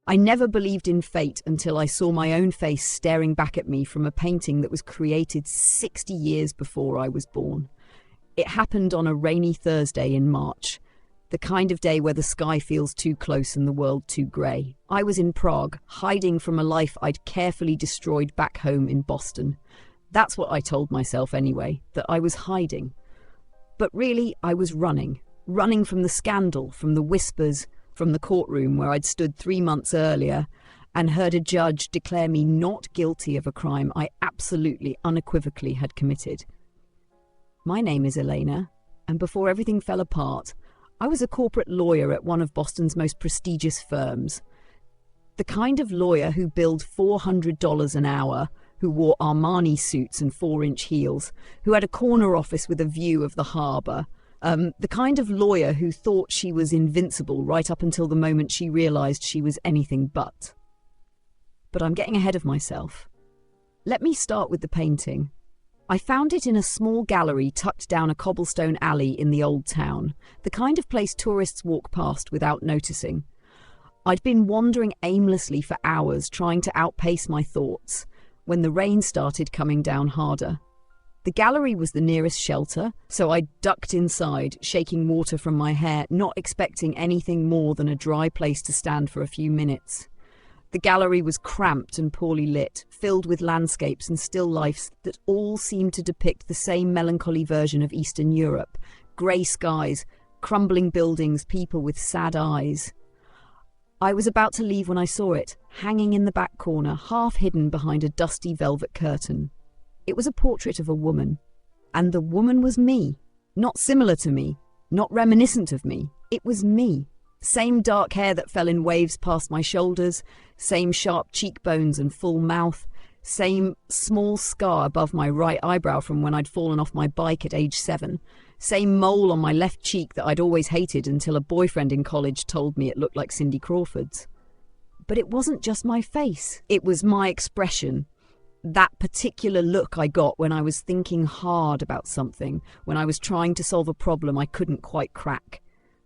I never believed in fate until I saw my own face staring back at me from a painting that was created 60 years before I was born. It happened on a rainy Thursday in March, the kind of day where the sky feels too close and the world too grey. I was in Prague, hiding from a life I'd carefully destroyed back home in Boston. That's what I told myself anyway, that I was hiding. But really, I was running from the scandal, from the whispers, from the courtroom where I'd stood 3 months earlier and heard a judge declare me not guilty of a crime I absolutely, unequivocally had committed. My name is Elena, and before everything fell apart, I was a corporate lawyer at one of Boston's most prestigious firms. The kind of lawyer who billed $400 an hour, who wore Armani suits and 4-inch heels, who had a corner office with a view of the harbour. The kind of lawyer who thought she was invincible right up until the moment she realised she was anything but. But I'm getting ahead of myself. Let me start with the painting. I found it in a small gallery tucked down a cobblestone alley in the old town, the kind of place tourists walk past without noticing. I'd been wandering aimlessly for hours trying to outpace my thoughts when the rain started coming down harder. The gallery was the nearest shelter, so I ducked inside, shaking water from my hair, not expecting anything more than a dry place to stand for a few minutes. The gallery was cramped and poorly lit, filled with landscapes and still lifes that all seemed to depict the same melancholy version of Eastern Europe. Grey skies, crumbling buildings, people with sad eyes. I was about to leave when I saw it, hanging in the back corner, half hidden behind a dusty velvet curtain. It was a portrait of a woman, and the woman was me. Not similar to me, not reminiscent of me. It was me. Same dark hair that fell in waves past my shoulders, same sharp cheekbones and full mouth, same small scar above my right eyebrow from when I'd fallen off my bike at age 7, same mole on my left cheek that I'd always hated until a boyfriend in college told me it looked like Cindy Crawford's. But it wasn't just my face, it was my expression. That particular look I got when I was thinking hard about something, when I was trying to solve a problem I couldn't quite crack.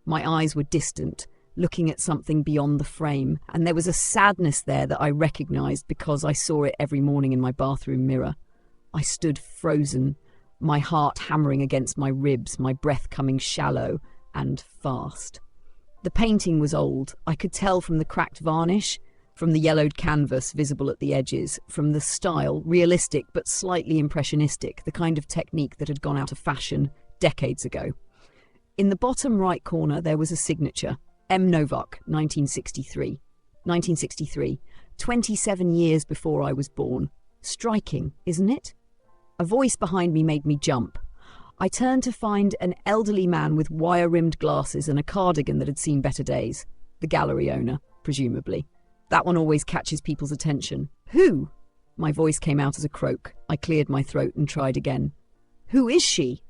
My eyes were distant, looking at something beyond the frame, and there was a sadness there that I recognised because I saw it every morning in my bathroom mirror. I stood frozen, my heart hammering against my ribs, my breath coming shallow and fast. The painting was old. I could tell from the cracked varnish, from the yellowed canvas visible at the edges, from the style, realistic but slightly impressionistic, the kind of technique that had gone out of fashion decades ago. In the bottom right corner there was a signature, M. Novak, 1963. 1963, 27 years before I was born. Striking, isn't it? A voice behind me made me jump. I turned to find an elderly man with wire-rimmed glasses and a cardigan that had seen better days. The gallery owner, presumably. That one always catches people's attention. Who? My voice came out as a croak. I cleared my throat and tried again. Who is she?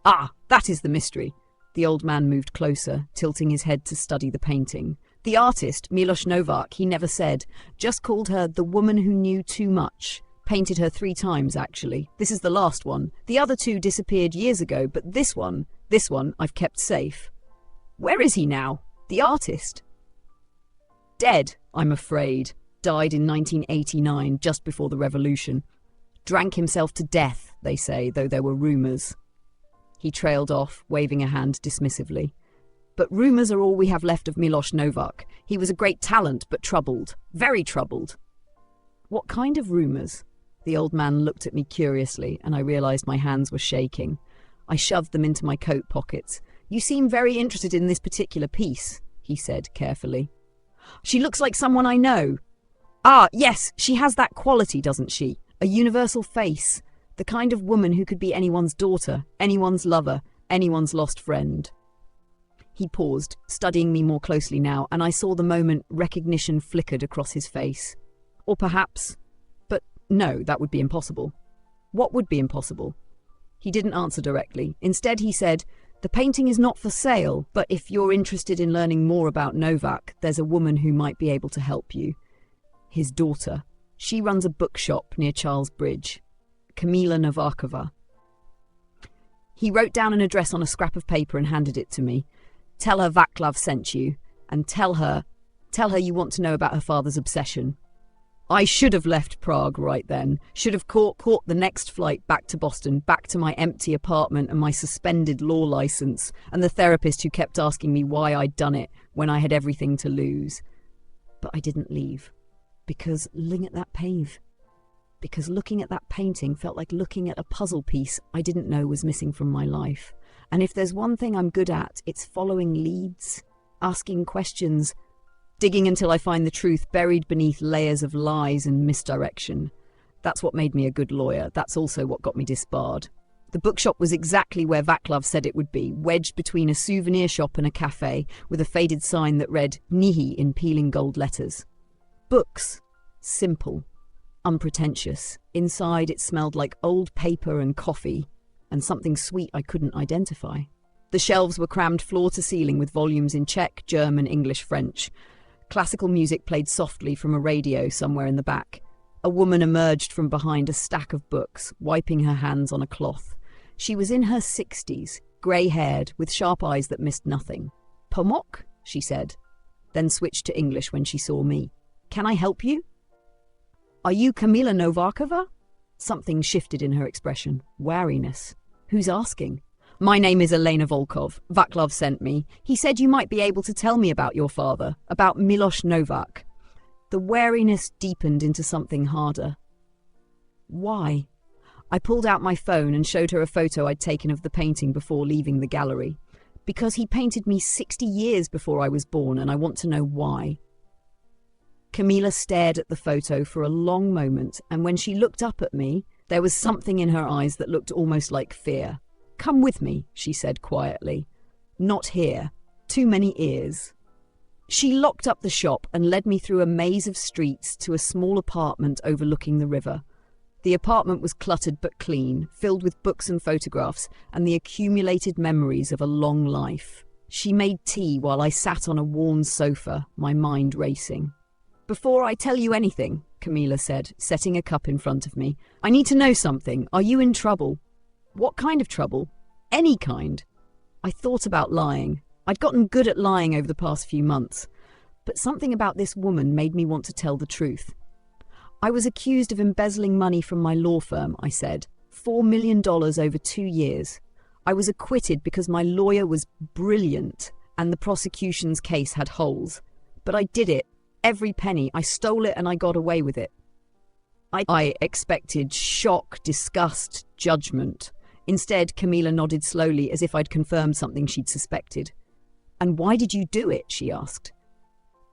Ah, that is the mystery. The old man moved closer, tilting his head to study the painting. The artist, Miloš Novák, he never said, just called her the woman who knew too much. Painted her 3 times, actually. This is the last one. The other 2 disappeared years ago, but this one I've kept safe. Where is he now? The artist? Dead, I'm afraid. Died in 1989, just before the revolution. Drank himself to death, they say, though there were rumours. He trailed off, waving a hand dismissively. But rumours are all we have left of Miloš Novák. He was a great talent, but troubled. Very troubled. What kind of rumours? The old man looked at me curiously, and I realised my hands were shaking. I shoved them into my coat pockets. You seem very interested in this particular piece, he said carefully. She looks like someone I know. Ah, yes, she has that quality, doesn't she? A universal face. The kind of woman who could be anyone's daughter, anyone's lover, anyone's lost friend. He paused, studying me more closely now, and I saw the moment recognition flickered across his face. Or perhaps... But no, that would be impossible. What would be impossible? He didn't answer directly. Instead, he said, "The painting is not for sale, but if you're interested in learning more about Novak, there's a woman who might be able to help you. His daughter. She runs a bookshop near Charles Bridge. Kamila Novakova." He wrote down an address on a scrap of paper and handed it to me. "Tell her Vaclav sent you, and tell her..." Tell her you want to know about her father's obsession. I should have left Prague right then. Should have caught the next flight back to Boston, back to my empty apartment and my suspended law license, and the therapist who kept asking me why I'd done it when I had everything to lose. But I didn't leave. Because looking at that painting felt like looking at a puzzle piece I didn't know was missing from my life. And if there's one thing I'm good at, it's following leads, asking questions, digging until I find the truth buried beneath layers of lies and misdirection. That's what made me a good lawyer. That's also what got me disbarred. The bookshop was exactly where Vaclav said it would be, wedged between a souvenir shop and a cafe, with a faded sign that read Nihi in peeling gold letters. Books. Simple. Unpretentious. Inside it smelled like old paper and coffee, and something sweet I couldn't identify. The shelves were crammed floor to ceiling with volumes in Czech, German, English, French. Classical music played softly from a radio somewhere in the back. A woman emerged from behind a stack of books, wiping her hands on a cloth. She was in her 60s, grey-haired, with sharp eyes that missed nothing. "Pomok?" she said, then switched to English when she saw me. "Can I help you?" "Are you Kamila Novakova?" Something shifted in her expression. Wariness. "Who's asking?" "My name is Elena Volkov. Vaclav sent me. He said you might be able to tell me about your father, about Miloš Novak." The wariness deepened into something harder. "Why?" I pulled out my phone and showed her a photo I'd taken of the painting before leaving the gallery. "Because he painted me 60 years before I was born, and I want to know why." Kamila stared at the photo for a long moment, and when she looked up at me, there was something in her eyes that looked almost like fear. "Come with me," she said quietly. "Not here. Too many ears." She locked up the shop and led me through a maze of streets to a small apartment overlooking the river. The apartment was cluttered but clean, filled with books and photographs and the accumulated memories of a long life. She made tea while I sat on a worn sofa, my mind racing. "Before I tell you anything," Kamila said, setting a cup in front of me, "I need to know something. Are you in trouble?" "What kind of trouble?" "Any kind." I thought about lying. I'd gotten good at lying over the past few months, but something about this woman made me want to tell the truth. "I was accused of embezzling money from my law firm," I said. $4 million over 2 years. I was acquitted because my lawyer was brilliant and the prosecution's case had holes. But I did it. Every penny. I stole it and I got away with it. I expected shock, disgust, judgment. Instead, Kamila nodded slowly as if I'd confirmed something she'd suspected. "And why did you do it?" she asked.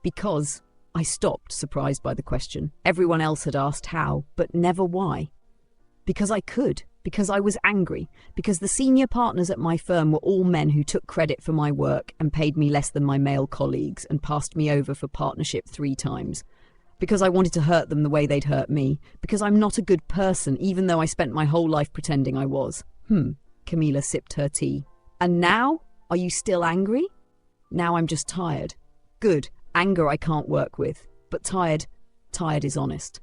"Because..." I stopped, surprised by the question. Everyone else had asked how, but never why. "Because I could. Because I was angry. Because the senior partners at my firm were all men who took credit for my work and paid me less than my male colleagues and passed me over for partnership 3 times. Because I wanted to hurt them the way they'd hurt me. Because I'm not a good person, even though I spent my whole life pretending I was." Kamila sipped her tea. "And now? Are you still angry?" "Now I'm just tired." "Good. Anger I can't work with. But tired is honest."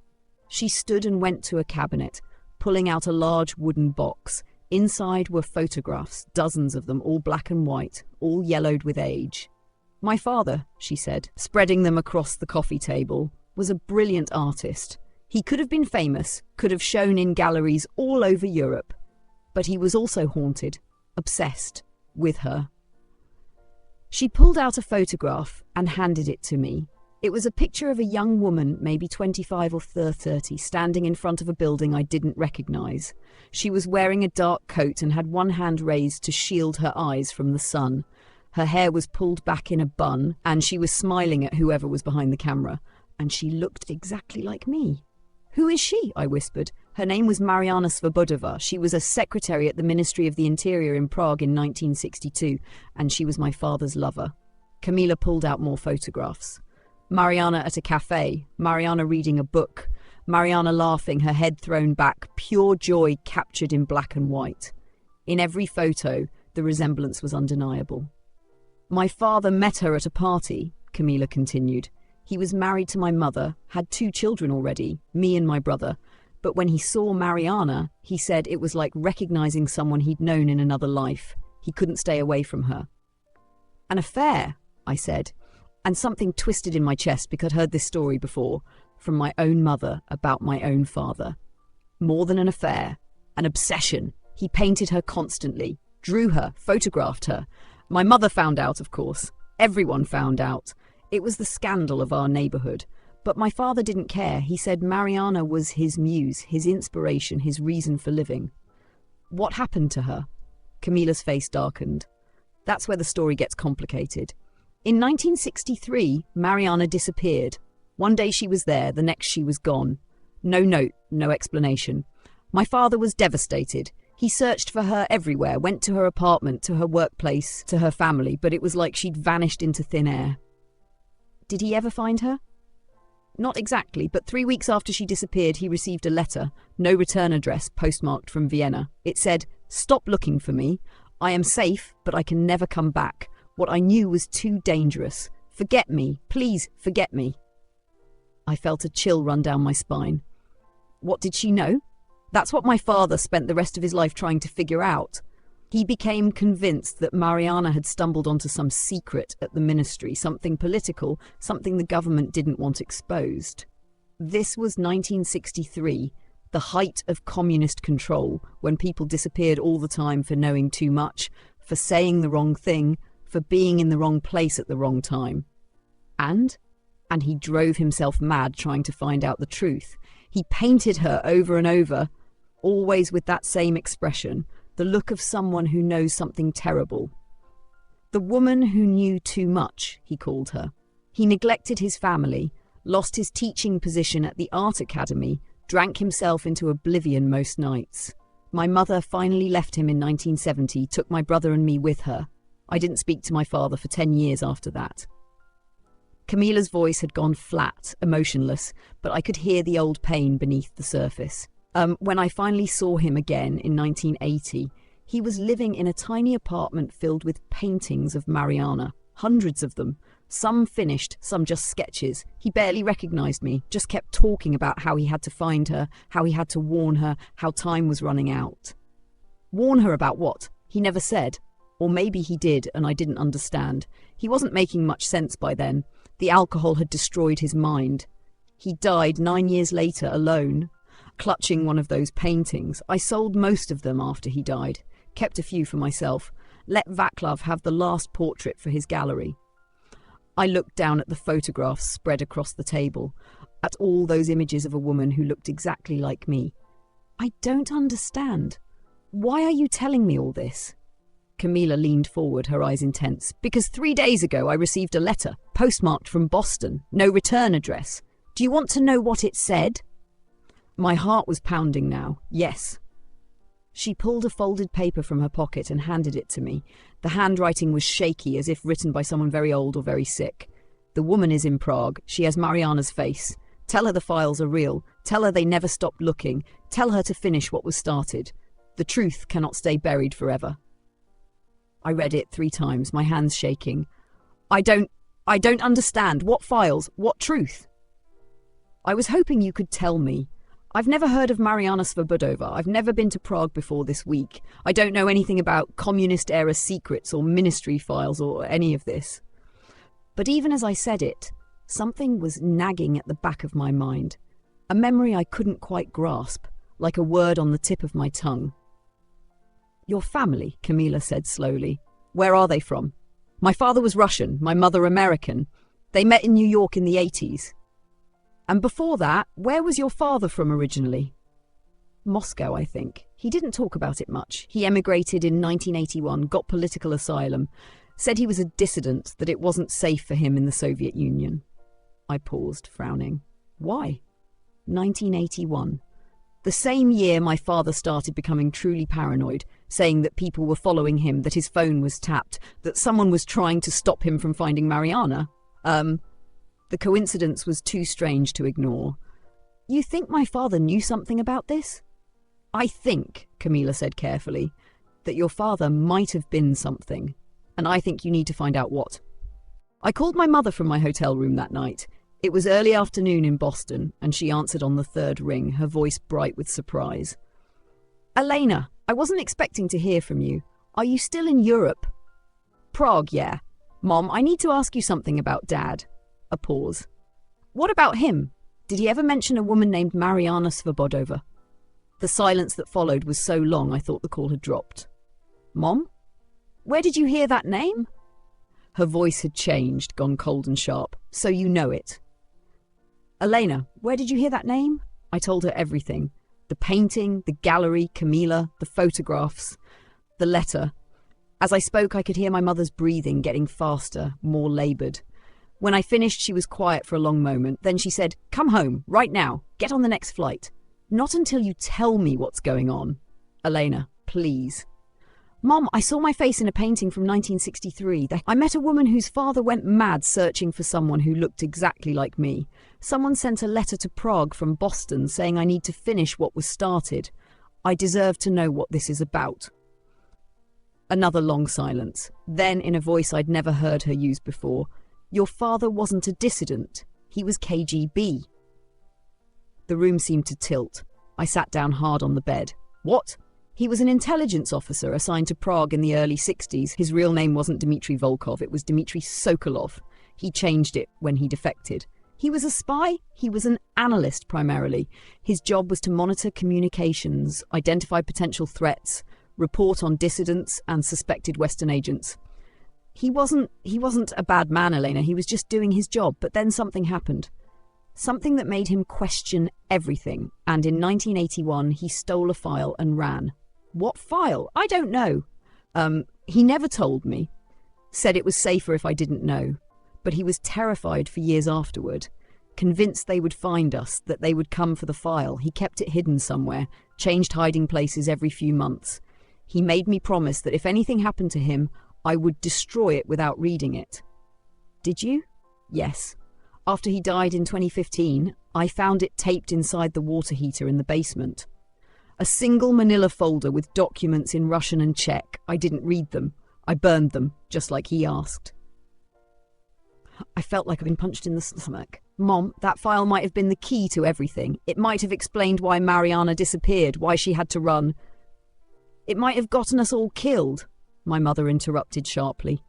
She stood and went to a cabinet, pulling out a large wooden box. Inside were photographs, dozens of them, all black and white, all yellowed with age. "My father," she said, spreading them across the coffee table, "was a brilliant artist. He could have been famous, could have shown in galleries all over Europe. But he was also haunted, obsessed, with her." She pulled out a photograph and handed it to me. It was a picture of a young woman, maybe 25 or 30, standing in front of a building I didn't recognize. She was wearing a dark coat and had one hand raised to shield her eyes from the sun. Her hair was pulled back in a bun, and she was smiling at whoever was behind the camera. And she looked exactly like me. "Who is she?" I whispered. Her name was Mariana Svobodova. She was a secretary at the Ministry of the Interior in Prague in 1962, and she was my father's lover. Kamila pulled out more photographs. Mariana at a cafe, Mariana reading a book, Mariana laughing, her head thrown back, pure joy captured in black and white. In every photo, the resemblance was undeniable. "My father met her at a party," Kamila continued. "He was married to my mother, had 2 children already, me and my brother. But when he saw Mariana, he said it was like recognizing someone he'd known in another life. He couldn't stay away from her." "An affair," I said. And something twisted in my chest because I'd heard this story before from my own mother about my own father. More than an affair, an obsession. He painted her constantly, drew her, photographed her. My mother found out, of course. Everyone found out. It was the scandal of our neighborhood. But my father didn't care. He said Mariana was his muse, his inspiration, his reason for living. What happened to her? Camila's face darkened. That's where the story gets complicated. In 1963, Mariana disappeared. One day she was there, the next she was gone. No note, no explanation. My father was devastated. He searched for her everywhere, went to her apartment, to her workplace, to her family, but it was like she'd vanished into thin air. Did he ever find her? Not exactly, but 3 weeks after she disappeared, he received a letter, no return address, postmarked from Vienna. It said, "Stop looking for me. I am safe, but I can never come back. What I knew was too dangerous. Forget me. Please forget me." I felt a chill run down my spine. What did she know? That's what my father spent the rest of his life trying to figure out. He became convinced that Mariana had stumbled onto some secret at the ministry, something political, something the government didn't want exposed. This was 1963, the height of communist control, when people disappeared all the time for knowing too much, for saying the wrong thing, for being in the wrong place at the wrong time. And he drove himself mad trying to find out the truth. He painted her over and over, always with that same expression, the look of someone who knows something terrible. The woman who knew too much, he called her. He neglected his family, lost his teaching position at the art academy, drank himself into oblivion most nights. My mother finally left him in 1970, took my brother and me with her. I didn't speak to my father for 10 years after that. Camila's voice had gone flat, emotionless, but I could hear the old pain beneath the surface. When I finally saw him again in 1980, he was living in a tiny apartment filled with paintings of Mariana, hundreds of them, some finished, some just sketches. He barely recognized me, just kept talking about how he had to find her, how he had to warn her, how time was running out. Warn her about what? He never said. Or maybe he did and I didn't understand. He wasn't making much sense by then. The alcohol had destroyed his mind. He died 9 years later alone, clutching one of those paintings. I sold most of them after he died, kept a few for myself, let Vaclav have the last portrait for his gallery. I looked down at the photographs spread across the table, at all those images of a woman who looked exactly like me. I don't understand. Why are you telling me all this? Camila leaned forward, her eyes intense. Because 3 days ago I received a letter, postmarked from Boston, no return address. Do you want to know what it said? My heart was pounding now. Yes. She pulled a folded paper from her pocket and handed it to me. The handwriting was shaky, as if written by someone very old or very sick. The woman is in Prague. She has Mariana's face. Tell her the files are real. Tell her they never stopped looking. Tell her to finish what was started. The truth cannot stay buried forever. I read it 3 times, my hands shaking. I don't understand. What files? What truth? I was hoping you could tell me. I've never heard of Mariana Svobodova. I've never been to Prague before this week. I don't know anything about communist-era secrets or ministry files or any of this. But even as I said it, something was nagging at the back of my mind. A memory I couldn't quite grasp, like a word on the tip of my tongue. Your family, Camila said slowly. Where are they from? My father was Russian, my mother American. They met in New York in the 80s. And before that, where was your father from originally? Moscow, I think. He didn't talk about it much. He emigrated in 1981, got political asylum, said he was a dissident, that it wasn't safe for him in the Soviet Union. I paused, frowning. Why? 1981. The same year my father started becoming truly paranoid, saying that people were following him, that his phone was tapped, that someone was trying to stop him from finding Mariana. The coincidence was too strange to ignore. You think my father knew something about this? I think, Camila said carefully, that your father might have been something, and I think you need to find out what. I called my mother from my hotel room that night. It was early afternoon in Boston, and she answered on the 3rd ring, her voice bright with surprise. Elena, I wasn't expecting to hear from you. Are you still in Europe? Prague, yeah. Mom, I need to ask you something about Dad. A pause. What about him? Did he ever mention a woman named Mariana Svobodova? The silence that followed was so long I thought the call had dropped. Mom? Where did you hear that name? Her voice had changed, gone cold and sharp. So you know it. Elena, where did you hear that name? I told her everything. The painting, the gallery, Camila, the photographs, the letter. As I spoke, I could hear my mother's breathing getting faster, more laboured. When I finished, she was quiet for a long moment. Then she said, "Come home, right now. Get on the next flight. Not until you tell me what's going on. Elena, please." Mom, I saw my face in a painting from 1963. I met a woman whose father went mad searching for someone who looked exactly like me. Someone sent a letter to Prague from Boston saying I need to finish what was started. I deserve to know what this is about. Another long silence. Then, in a voice I'd never heard her use before, "Your father wasn't a dissident. He was KGB." The room seemed to tilt. I sat down hard on the bed. What? He was an intelligence officer assigned to Prague in the early 60s. His real name wasn't Dmitry Volkov, it was Dmitry Sokolov. He changed it when he defected. He was a spy? He was an analyst primarily. His job was to monitor communications, identify potential threats, report on dissidents and suspected Western agents. He wasn't a bad man, Elena. He was just doing his job, but then something happened. Something that made him question everything, and in 1981 he stole a file and ran. What file? I don't know. He never told me. Said it was safer if I didn't know. But he was terrified for years afterward. Convinced they would find us, that they would come for the file. He kept it hidden somewhere, changed hiding places every few months. He made me promise that if anything happened to him, I would destroy it without reading it. Did you? Yes. After he died in 2015, I found it taped inside the water heater in the basement. A single manila folder with documents in Russian and Czech. I didn't read them. I burned them, just like he asked. I felt like I'd been punched in the stomach. Mom, that file might have been the key to everything. It might have explained why Mariana disappeared, why she had to run. It might have gotten us all killed, my mother interrupted sharply.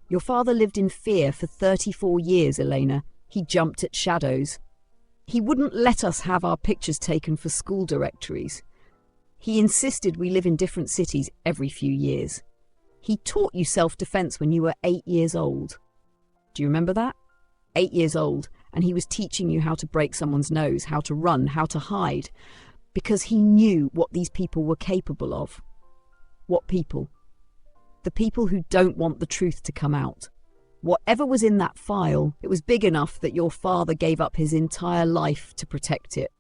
Your father lived in fear for 34 years, Elena. He jumped at shadows. He wouldn't let us have our pictures taken for school directories. He insisted we live in different cities every few years. He taught you self-defense when you were 8 years old. Do you remember that? 8 years old, and he was teaching you how to break someone's nose, how to run, how to hide, because he knew what these people were capable of. What people? The people who don't want the truth to come out. Whatever was in that file, it was big enough that your father gave up his entire life to protect it.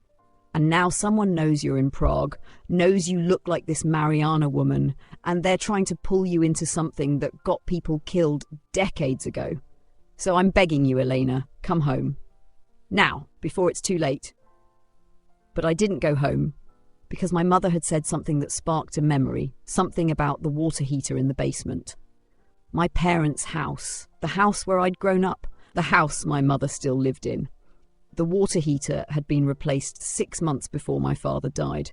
And now someone knows you're in Prague, knows you look like this Mariana woman, and they're trying to pull you into something that got people killed decades ago. So I'm begging you, Elena, come home. Now, before it's too late. But I didn't go home, because my mother had said something that sparked a memory, something about the water heater in the basement. My parents' house, the house where I'd grown up, the house my mother still lived in. The water heater had been replaced 6 months before my father died.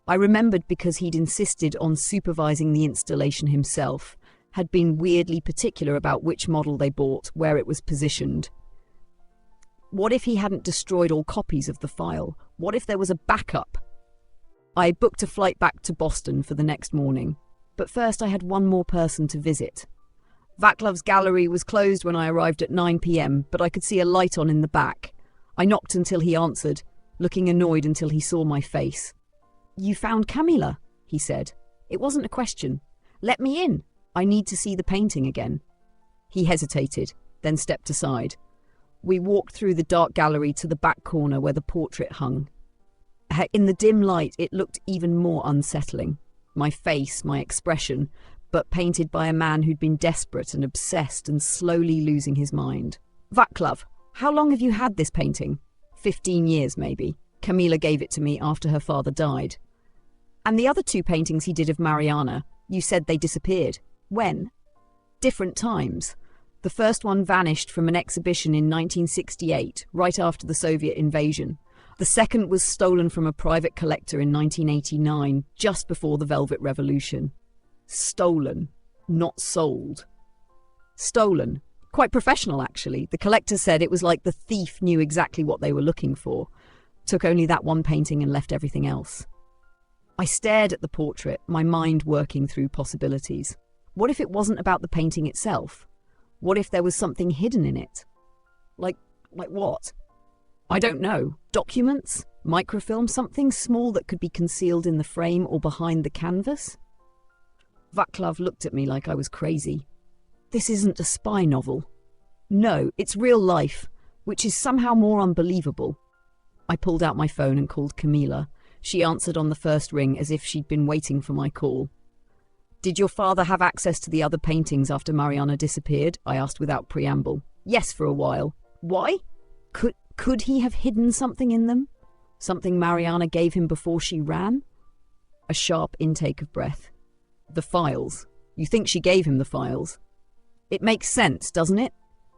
I remembered because he'd insisted on supervising the installation himself, had been weirdly particular about which model they bought, where it was positioned. What if he hadn't destroyed all copies of the file? What if there was a backup? I booked a flight back to Boston for the next morning, but first I had one more person to visit. Vaclav's gallery was closed when I arrived at 9 p.m, but I could see a light on in the back. I knocked until he answered, looking annoyed until he saw my face. "You found Camila," he said. It wasn't a question. "Let me in. I need to see the painting again." He hesitated, then stepped aside. We walked through the dark gallery to the back corner where the portrait hung. In the dim light, it looked even more unsettling. My face, my expression, but painted by a man who'd been desperate and obsessed and slowly losing his mind. "Vaclav, how long have you had this painting?" 15 years, maybe. Camila gave it to me after her father died. "And the other 2 paintings he did of Mariana, you said they disappeared. When?" "Different times. The first one vanished from an exhibition in 1968, right after the Soviet invasion. The second was stolen from a private collector in 1989, just before the Velvet Revolution. Stolen, not sold." Stolen. Quite professional, actually. The collector said it was like the thief knew exactly what they were looking for. Took only that one painting and left everything else. I stared at the portrait, my mind working through possibilities. What if it wasn't about the painting itself? What if there was something hidden in it? Like what? I don't know. Documents? Microfilm? Something small that could be concealed in the frame or behind the canvas? Vaclav looked at me like I was crazy. This isn't a spy novel. No, it's real life, which is somehow more unbelievable. I pulled out my phone and called Camila. She answered on the first ring as if she'd been waiting for my call. Did your father have access to the other paintings after Mariana disappeared? I asked without preamble. Yes, for a while. Why? Could he have hidden something in them? Something Mariana gave him before she ran? A sharp intake of breath. The files. You think she gave him the files? It makes sense, doesn't it?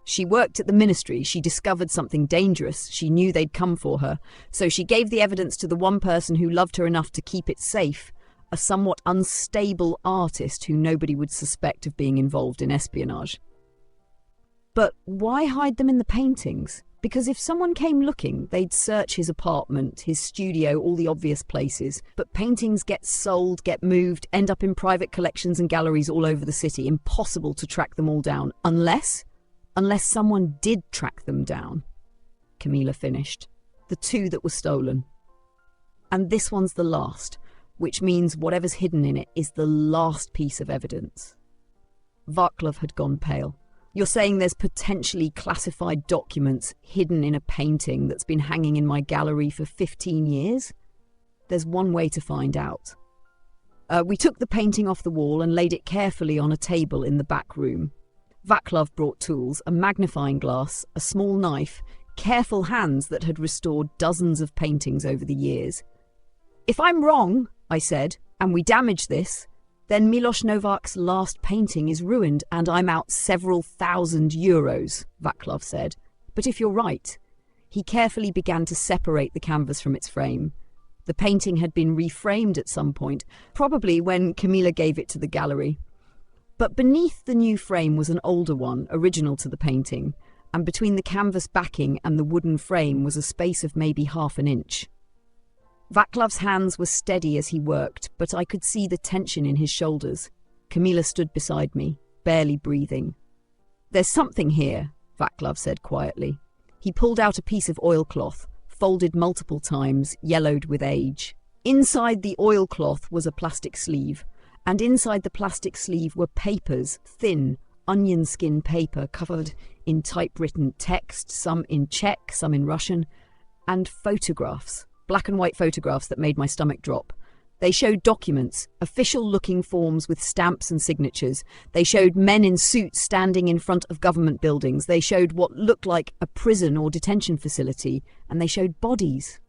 She worked at the ministry, she discovered something dangerous, she knew they'd come for her, so she gave the evidence to the one person who loved her enough to keep it safe, a somewhat unstable artist who nobody would suspect of being involved in espionage. But why hide them in the paintings? Because if someone came looking, they'd search his apartment, his studio, all the obvious places. But paintings get sold, get moved, end up in private collections and galleries all over the city. Impossible to track them all down, unless someone did track them down. Camila finished. The two that were stolen. And this one's the last, which means whatever's hidden in it is the last piece of evidence. Vaclav had gone pale. You're saying there's potentially classified documents hidden in a painting that's been hanging in my gallery for 15 years? There's one way to find out. We took the painting off the wall and laid it carefully on a table in the back room. Vaclav brought tools, a magnifying glass, a small knife, careful hands that had restored dozens of paintings over the years. If I'm wrong, I said, and we damage this, then Miloš Novak's last painting is ruined and I'm out several €1,000, Vaclav said. But if you're right, he carefully began to separate the canvas from its frame. The painting had been reframed at some point, probably when Camila gave it to the gallery. But beneath the new frame was an older one, original to the painting, and between the canvas backing and the wooden frame was a space of maybe half an inch. Vaclav's hands were steady as he worked, but I could see the tension in his shoulders. Camila stood beside me, barely breathing. There's something here, Vaclav said quietly. He pulled out a piece of oilcloth, folded multiple times, yellowed with age. Inside the oilcloth was a plastic sleeve, and inside the plastic sleeve were papers, thin, onion skin paper covered in typewritten text, some in Czech, some in Russian, and photographs. Black and white photographs that made my stomach drop. They showed documents, official-looking forms with stamps and signatures. They showed men in suits standing in front of government buildings. They showed what looked like a prison or detention facility. And they showed bodies.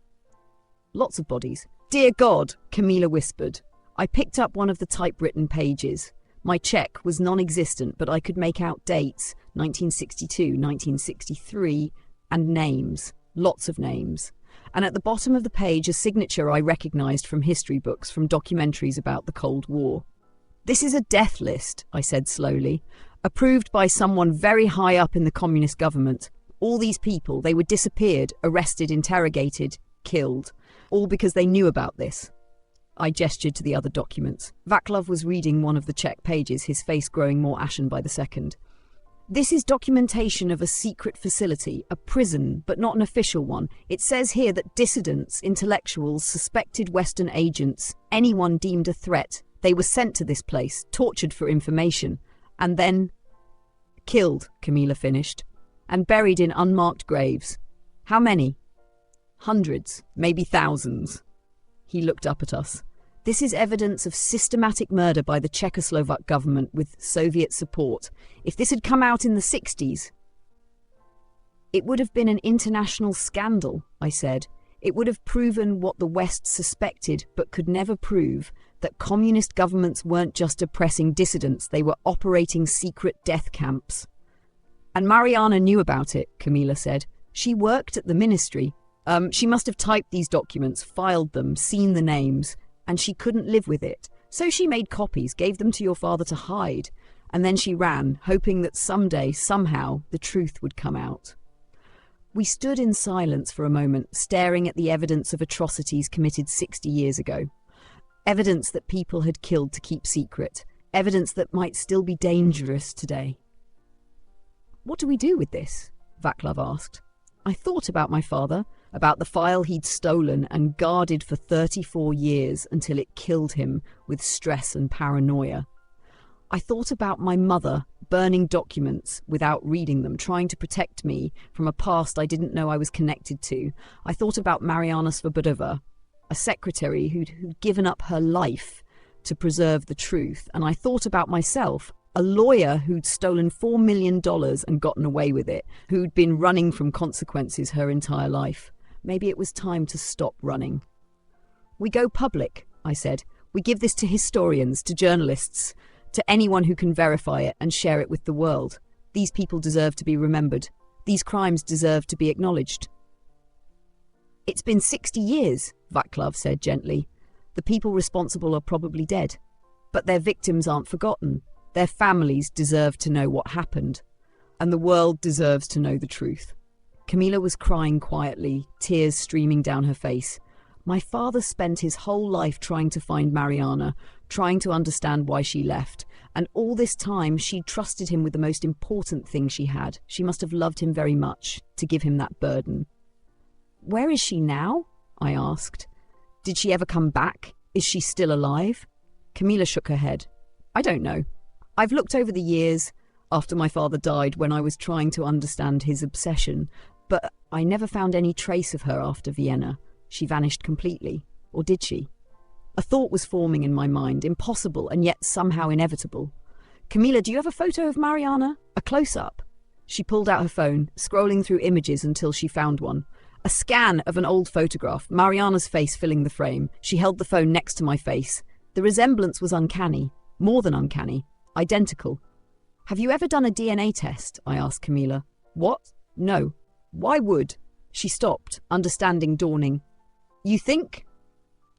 Lots of bodies. Dear God, Camila whispered. I picked up one of the typewritten pages. My Czech was non-existent, but I could make out dates, 1962, 1963, and names. Lots of names. And at the bottom of the page, a signature I recognized from history books, from documentaries about the Cold War. This is a death list, I said slowly, approved by someone very high up in the communist government. All these people, they were disappeared, arrested, interrogated, killed, all because they knew about this. I gestured to the other documents. Vaclav was reading one of the Czech pages, his face growing more ashen by the second. This is documentation of a secret facility, a prison, but not an official one. It says here that dissidents, intellectuals, suspected Western agents, anyone deemed a threat, they were sent to this place, tortured for information, and then killed, Camila finished, and buried in unmarked graves. How many? Hundreds, maybe thousands. He looked up at us. This is evidence of systematic murder by the Czechoslovak government with Soviet support. If this had come out in the 60s, it would have been an international scandal, I said. It would have proven what the West suspected but could never prove, that communist governments weren't just oppressing dissidents, they were operating secret death camps. And Mariana knew about it, Camila said. She worked at the ministry. She must have typed these documents, filed them, seen the names, and she couldn't live with it. So she made copies, gave them to your father to hide. and then she ran, hoping that someday, somehow, the truth would come out. We stood in silence for a moment, staring at the evidence of atrocities committed 60 years ago. Evidence that people had killed to keep secret. Evidence that might still be dangerous today. "What do we do with this?" Vaclav asked. I thought about my father, about the file he'd stolen and guarded for 34 years until it killed him with stress and paranoia. I thought about my mother burning documents without reading them, trying to protect me from a past I didn't know I was connected to. I thought about Mariana Svobodova, a secretary who'd given up her life to preserve the truth. And I thought about myself, a lawyer who'd stolen $4 million and gotten away with it, who'd been running from consequences her entire life. Maybe it was time to stop running. "We go public," I said. "We give this to historians, to journalists, to anyone who can verify it and share it with the world. These people deserve to be remembered. These crimes deserve to be acknowledged." "It's been 60 years, Vaclav said gently. "The people responsible are probably dead. But their victims aren't forgotten. Their families deserve to know what happened. And the world deserves to know the truth." Camila was crying quietly, tears streaming down her face. My father spent his whole life trying to find Mariana, trying to understand why she left. And all this time, she'd trusted him with the most important thing she had. She must have loved him very much to give him that burden. "Where is she now?" I asked. "Did she ever come back? Is she still alive?" Camila shook her head. "I don't know. I've looked over the years after my father died when I was trying to understand his obsession, but I never found any trace of her after Vienna. She vanished completely. Or did she?" A thought was forming in my mind, impossible and yet somehow inevitable. "Camila, do you have a photo of Mariana? A close-up?" She pulled out her phone, scrolling through images until she found one. A scan of an old photograph, Mariana's face filling the frame. She held the phone next to my face. The resemblance was uncanny, more than uncanny, identical. "Have you ever done a DNA test?" I asked Camila. "What? No. Why would?" She stopped, understanding dawning. "You think?"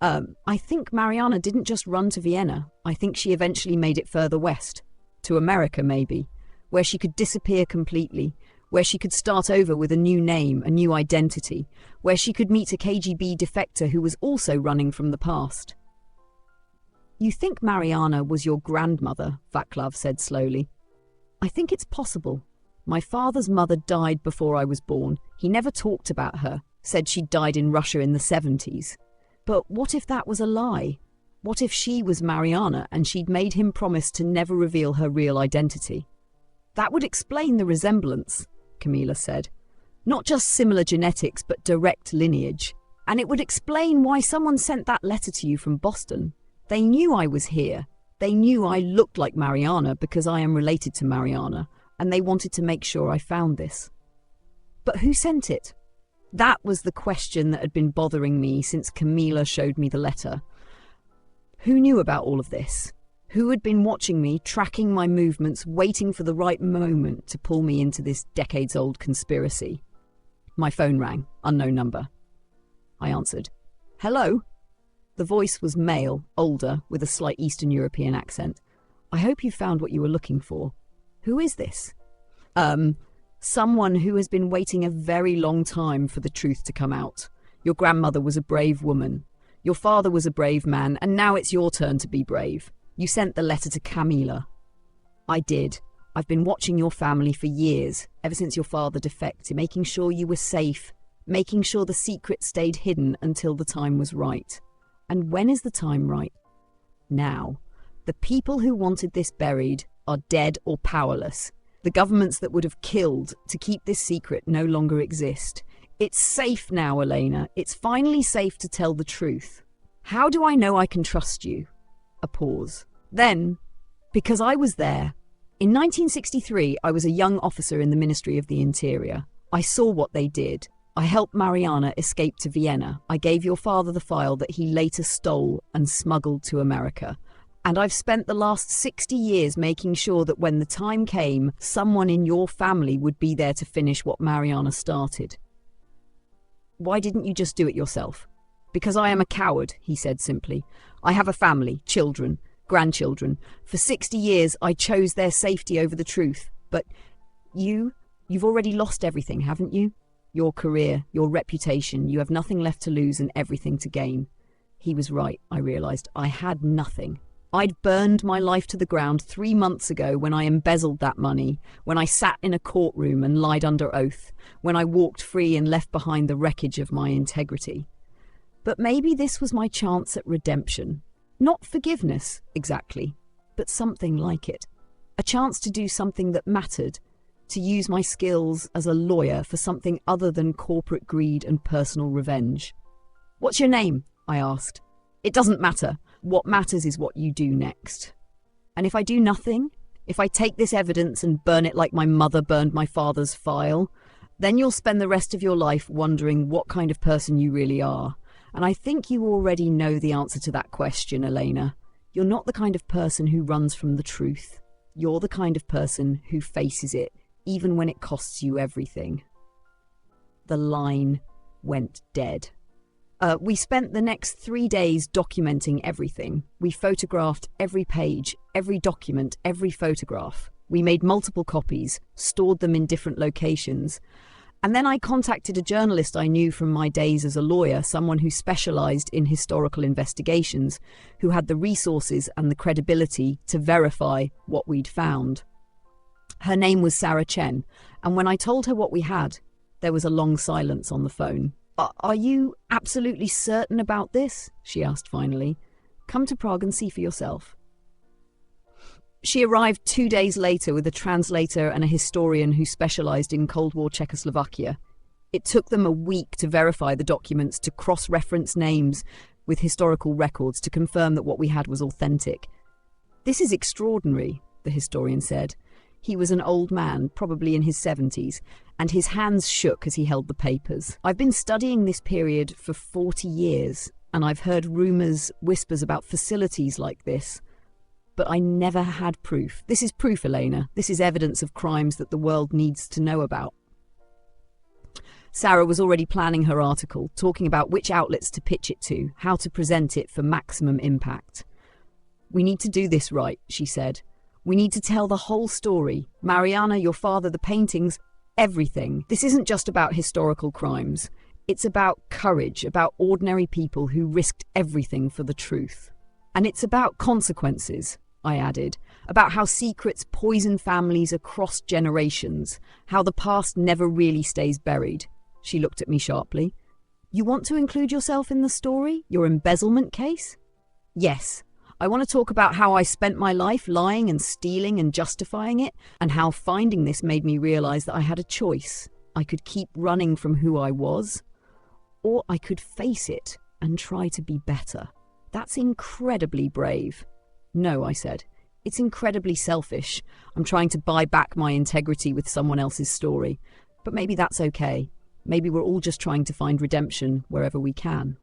I think Mariana didn't just run to Vienna. I think she eventually made it further west. To America, maybe. Where she could disappear completely. Where she could start over with a new name, a new identity. Where she could meet a KGB defector who was also running from the past. "You think Mariana was your grandmother," Vaclav said slowly. "I think it's possible. My father's mother died before I was born. He never talked about her, said she'd died in Russia in the 70s. But what if that was a lie? What if she was Mariana and she'd made him promise to never reveal her real identity?" "That would explain the resemblance," Camila said. "Not just similar genetics, but direct lineage. And it would explain why someone sent that letter to you from Boston. They knew I was here. They knew I looked like Mariana because I am related to Mariana, and they wanted to make sure I found this." "But who sent it?" That was the question that had been bothering me since Camila showed me the letter. Who knew about all of this? Who had been watching me, tracking my movements, waiting for the right moment to pull me into this decades-old conspiracy? My phone rang, unknown number. I answered. "Hello?" The voice was male, older, with a slight Eastern European accent. "I hope you found what you were looking for. Who is this?" Someone who has been waiting a very long time for the truth to come out. Your grandmother was a brave woman. Your father was a brave man, and now it's your turn to be brave. You sent the letter to Camila." "I did. I've been watching your family for years, ever since your father defected, making sure you were safe, making sure the secret stayed hidden until the time was right. And when is the time right? Now. The people who wanted this buried are dead or powerless. The governments that would have killed to keep this secret no longer exist. It's safe now, Elena. It's finally safe to tell the truth. How do I know I can trust you?" A pause. Then, because I was there. In 1963, I was a young officer in the Ministry of the Interior. I saw what they did. I helped Mariana escape to Vienna. I gave your father the file that he later stole and smuggled to America. And I've spent the last 60 years making sure that when the time came, someone in your family would be there to finish what Mariana started. Why didn't you just do it yourself? Because I am a coward, he said simply. I have a family, children. grandchildren. For 60 years, I chose their safety over the truth. But you've already lost everything, haven't you? Your career, your reputation, you have nothing left to lose and everything to gain. He was right, I realised. I had nothing. I'd burned my life to the ground 3 months ago when I embezzled that money, when I sat in a courtroom and lied under oath, when I walked free and left behind the wreckage of my integrity. But maybe this was my chance at redemption. Not forgiveness, exactly, but something like it. A chance to do something that mattered, to use my skills as a lawyer for something other than corporate greed and personal revenge. "What's your name?" I asked. "It doesn't matter. What matters is what you do next. And if I do nothing, if I take this evidence and burn it like my mother burned my father's file, then you'll spend the rest of your life wondering what kind of person you really are. And I think you already know the answer to that question, Elena. You're not the kind of person who runs from the truth. You're the kind of person who faces it, even when it costs you everything." The line went dead. We spent the next 3 days documenting everything. We photographed every page, every document, every photograph. We made multiple copies, stored them in different locations. And then I contacted a journalist I knew from my days as a lawyer, someone who specialised in historical investigations, who had the resources and the credibility to verify what we'd found. Her name was Sarah Chen, and when I told her what we had, there was a long silence on the phone. Are you absolutely certain about this?" she asked finally. "Come to Prague and see for yourself." She arrived 2 days later with a translator and a historian who specialised in Cold War Czechoslovakia. It took them a week to verify the documents, to cross-reference names with historical records, to confirm that what we had was authentic. "This is extraordinary," the historian said. He was an old man, probably in his 70s, and his hands shook as he held the papers. "I've been studying this period for 40 years, and I've heard rumours, whispers about facilities like this, but I never had proof. This is proof, Elena. This is evidence of crimes that the world needs to know about." Sarah was already planning her article, talking about which outlets to pitch it to, how to present it for maximum impact. "We need to do this right," she said. "We need to tell the whole story. Mariana, your father, the paintings, everything. This isn't just about historical crimes. It's about courage, about ordinary people who risked everything for the truth. And it's about consequences," I added, "about how secrets poison families across generations, how the past never really stays buried." She looked at me sharply. "You want to include yourself in the story? Your embezzlement case?" "Yes. I want to talk about how I spent my life lying and stealing and justifying it, and how finding this made me realise that I had a choice. I could keep running from who I was, or I could face it and try to be better. That's incredibly brave." "No," I said. "It's incredibly selfish. I'm trying to buy back my integrity with someone else's story. But maybe that's okay. Maybe we're all just trying to find redemption wherever we can."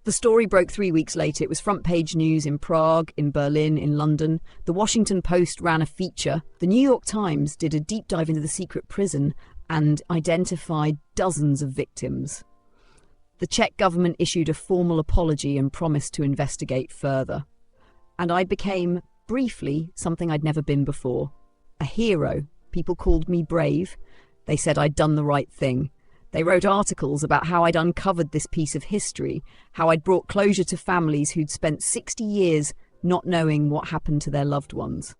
The story broke 3 weeks later. It was front-page news in Prague, in Berlin, in London. The Washington Post ran a feature. The New York Times did a deep dive into the secret prison and identified dozens of victims. The Czech government issued a formal apology and promised to investigate further. And I became, briefly, something I'd never been before. A hero. People called me brave. They said I'd done the right thing. They wrote articles about how I'd uncovered this piece of history, how I'd brought closure to families who'd spent 60 years not knowing what happened to their loved ones.